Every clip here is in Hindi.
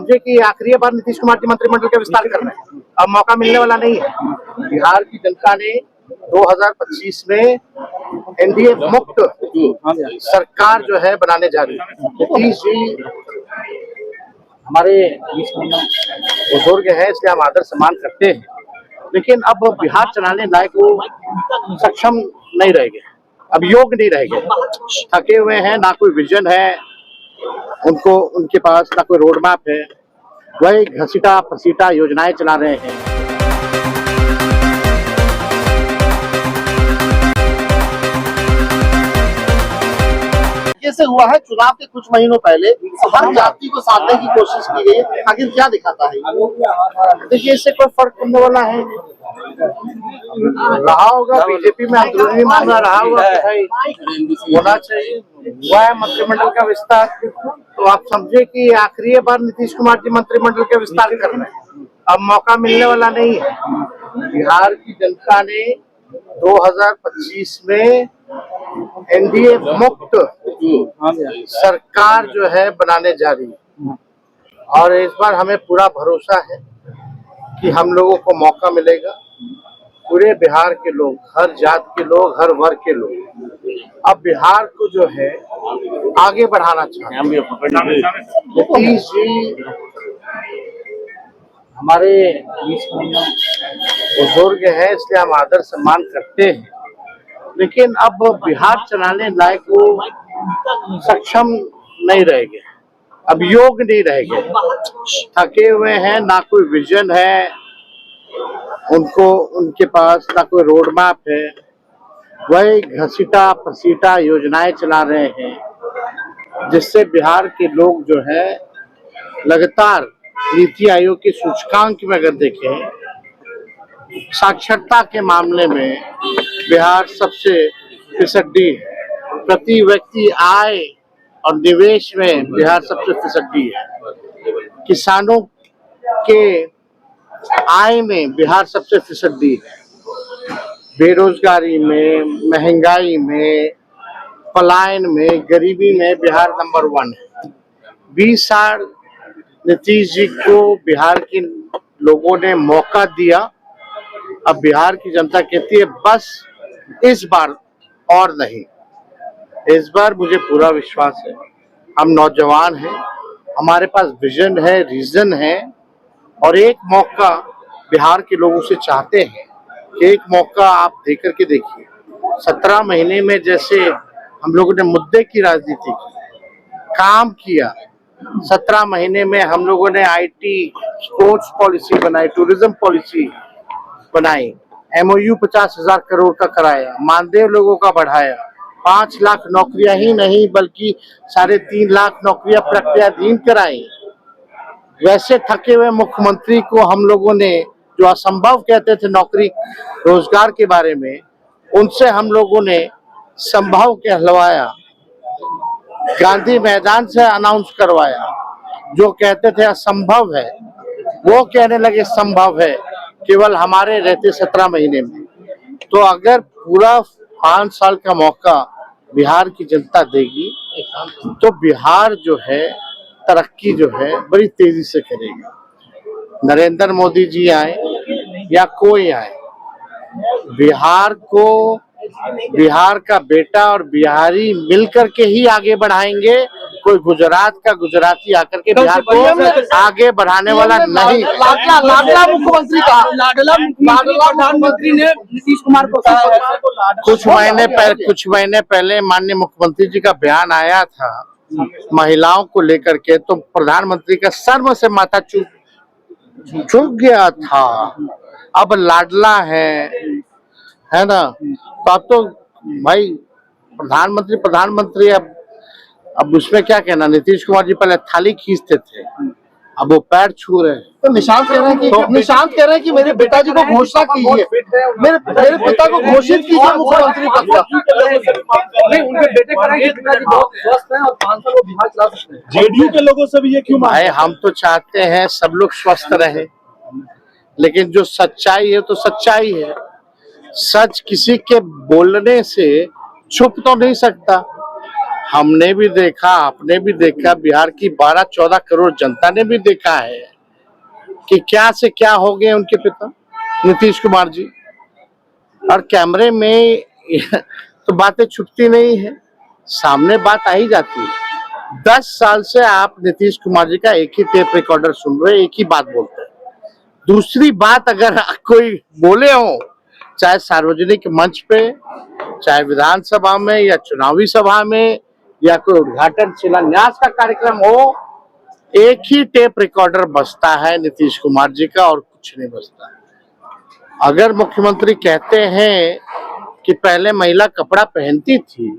समझे कि आखिरी बार नीतीश कुमार जी मंत्रिमंडल का विस्तार कर रहे हैं, अब मौका मिलने वाला नहीं है। बिहार की जनता ने 2025 में एनडीए मुक्त सरकार जो है बनाने जा रही है। नीतीश जी हमारे बुजुर्ग हैं, इसलिए हम आदर सम्मान करते हैं, लेकिन अब बिहार चलाने लायक वो सक्षम नहीं रह गए, अब योग्य नहीं रह गए, थके हुए हैं, ना कोई विजन है उनको, उनके पास ना कोई रोड मैप है, वही घसीटा फसीटा योजनाएं चला रहे हैं। से हुआ है चुनाव के कुछ महीनों पहले हर जाति को साधने की कोशिश की गई है, आखिर क्या दिखाता है? देखिए, इससे कोई फर्क पड़ने वाला है रहा होगा, बीजेपी में अंदरूनी मामला रहा होगा कि भाई होना चाहिए, वह मंत्रिमंडल का विस्तार। तो आप समझे कि आखिरी बार नीतीश कुमार जी मंत्रिमंडल का विस्तार कर रहे हैं, अब मौका मिलने वाला नहीं है। बिहार की जनता ने 2025 में एनडीए मुक्त सरकार जो है बनाने जा रही है, और इस बार हमें पूरा भरोसा है कि हम लोगों को मौका मिलेगा। पूरे बिहार के लोग, हर जात के लोग, हर वर्ग के लोग अब बिहार को जो है आगे बढ़ाना चाहते हैं। नीतीश जी हमारे बुजुर्ग हैं, इसलिए हम आदर सम्मान करते हैं, लेकिन अब बिहार चलाने लायक वो सक्षम नहीं रह गए, अब योग्य नहीं रह गए, थके हुए हैं, ना कोई विजन है उनको, उनके पास ना कोई रोड मैप है, वही घसीटा फसीटा योजनाएं चला रहे हैं, जिससे बिहार के लोग जो है लगातार नीति आयोग के सूचकांक में अगर देखें, साक्षरता के मामले में बिहार सबसे फिसड्डी है, प्रति व्यक्ति आय और निवेश में बिहार सबसे फिसड्डी है, किसानों के आय में बिहार सबसे फिसड्डी है, बेरोजगारी में, महंगाई में, पलायन में, गरीबी में बिहार नंबर 1 है। 20 साल नीतीश जी को बिहार के लोगों ने मौका दिया, अब बिहार की जनता कहती है बस इस बार और नहीं। इस बार मुझे पूरा विश्वास है, हम नौजवान हैं, हमारे पास विजन है, रीजन है, और एक मौका बिहार के लोगों से चाहते हैं कि एक मौका आप देकर के देखिए। 17 महीने में जैसे हम लोगों ने मुद्दे की राजनीति की, काम किया, 17 महीने में हम लोगों ने आईटी, स्पोर्ट्स पॉलिसी बनाई, टूरिज्म पॉलिसी बनाई, MOU 50,000 करोड़ का कराया, मानदेय लोगों का बढ़ाया, 5 लाख नौकरियां ही नहीं बल्कि 3.5 लाख नौकरियां प्रक्रियाधीन कराई। वैसे थके हुए मुख्यमंत्री को हम लोगों ने जो असंभव कहते थे नौकरी रोजगार के बारे में, उनसे हम लोगों ने संभव कहलवाया, गांधी मैदान से अनाउंस करवाया। जो कहते थे असंभव है वो कहने लगे संभव है, केवल हमारे रहते 17 महीने में। तो अगर पूरा 5 साल का मौका बिहार की जनता देगी तो बिहार जो है तरक्की जो है बड़ी तेजी से करेगा। नरेंद्र मोदी जी आए या कोई आए, बिहार को बिहार का बेटा और बिहारी मिलकर के ही आगे बढ़ाएंगे। कोई गुजरात का गुजराती आकर के बिहार को आगे बढ़ाने वाला नहीं। लाडला मुख्यमंत्री का लाडला प्रधानमंत्री ने नीतीश कुमार को कुछ महीने पहले माननीय मुख्यमंत्री जी का बयान आया था महिलाओं को लेकर के, तो प्रधानमंत्री का सर्व से माथा चूक गया था। अब लाडला है ना, तो अब तो भाई प्रधानमंत्री अब उसमें क्या कहना। नीतीश कुमार जी पहले थाली खींचते थे, अब वो पैर छू रहे हैं। तो निशांत कह रहे हैं कि मेरे पिताजी को घोषणा कीजिए, मेरे पिता को घोषित कीजिए मुख्यमंत्री पद का। नहीं, उनके बेटे कह रहे हैं कि पिताजी बहुत स्वस्थ हैं और 5 साल वो बिहार चला सकते हैं। जेडीयू के लोगों से भी ये क्यों भाई, हम तो चाहते हैं सब लोग स्वस्थ रहे, लेकिन जो सच्चाई है तो सच्चाई है। सच किसी के बोलने से छुप तो नहीं सकता। हमने भी देखा, आपने भी देखा, बिहार की 12-14 करोड़ जनता ने भी देखा है कि क्या से क्या हो गए उनके पिता नीतीश कुमार जी। और कैमरे में तो बातें छुपती नहीं है, सामने बात आ ही जाती है। 10 साल से आप नीतीश कुमार जी का एक ही टेप रिकॉर्डर सुन रहे, एक ही बात बोलते हैं। दूसरी बात अगर कोई बोले हो, चाहे सार्वजनिक मंच पे, चाहे विधानसभा में या चुनावी सभा में या कोई उद्घाटन शिलान्यास का कार्यक्रम हो, एक ही टेप रिकॉर्डर बजता है नीतीश कुमार जी का और कुछ नहीं बजता है। अगर मुख्यमंत्री कहते हैं कि पहले महिला कपड़ा पहनती थी,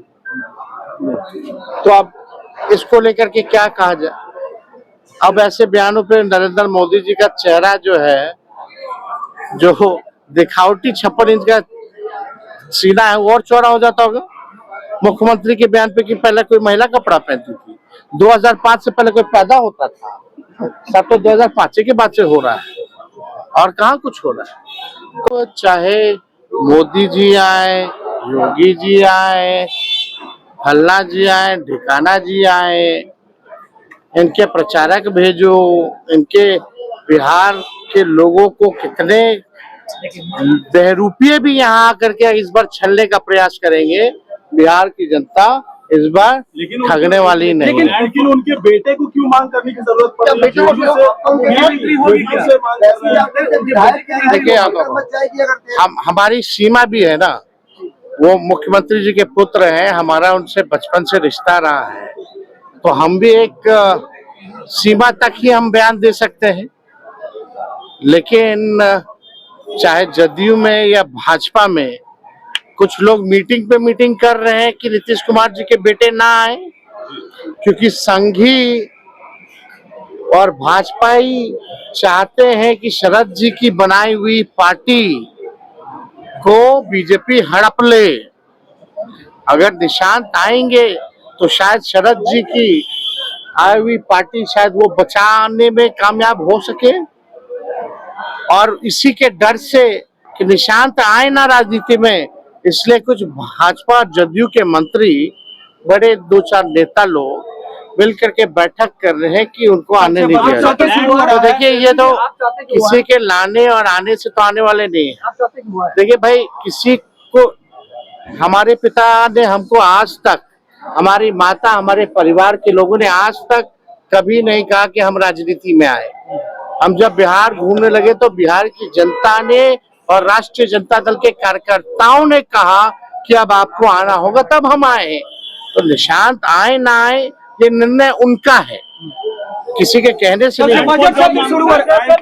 तो अब इसको लेकर के क्या कहा जाए। अब ऐसे बयानों पे नरेंद्र मोदी जी का चेहरा जो है, जो दिखावटी 56 इंच का सीना है, वो और चौड़ा हो जाता होगा मुख्यमंत्री के बयान पे कि पहले कोई महिला कपड़ा पहनती थी। 2005 से पहले कोई पैदा होता था? सब तो 2005 के बाद से हो रहा है और कहाँ कुछ हो रहा है। तो चाहे मोदी जी आए, योगी जी आए, फल्ला जी आए, ढिकाना जी आए, इनके प्रचारक भेजो, इनके बिहार के लोगों को कितने बहरूपिये भी यहाँ आकर के इस बार छलने का प्रयास करेंगे, बिहार की जनता इस बार ठगने वाली नहीं है। लेकिन उनके बेटे को क्यों मांग करने की जरूरत पड़ी? देखिए, हमारी सीमा भी है ना, वो मुख्यमंत्री जी के पुत्र हैं, हमारा उनसे बचपन से रिश्ता रहा है, तो हम भी एक सीमा तक ही हम बयान दे सकते हैं। लेकिन चाहे जदयू में या भाजपा में कुछ लोग मीटिंग पे मीटिंग कर रहे हैं कि नीतीश कुमार जी के बेटे ना आए, क्योंकि संघी और भाजपाई चाहते हैं कि शरद जी की बनाई हुई पार्टी को बीजेपी हड़प ले। अगर निशांत आएंगे तो शायद शरद जी की आई हुई पार्टी शायद वो बचाने में कामयाब हो सके, और इसी के डर से कि निशांत आए ना राजनीति में, इसलिए कुछ भाजपा जदयू के मंत्री, बड़े 2-4 नेता लोग मिलकर के बैठक कर रहे हैं कि उनको आने नहीं दिया जाए। तो देखिए, ये तो किसी के लाने और आने से तो आने वाले नहीं है। देखिए भाई, किसी को, हमारे पिता ने हमको आज तक, हमारी माता, हमारे परिवार के लोगों ने आज तक कभी नहीं कहा कि हम राजनीति में आए। हम जब बिहार घूमने लगे तो बिहार की जनता ने और राष्ट्रीय जनता दल के कार्यकर्ताओं ने कहा कि अब आपको आना होगा, तब हम आए। तो निशांत आए ना आए, ये निर्णय उनका है, किसी के कहने से नहीं।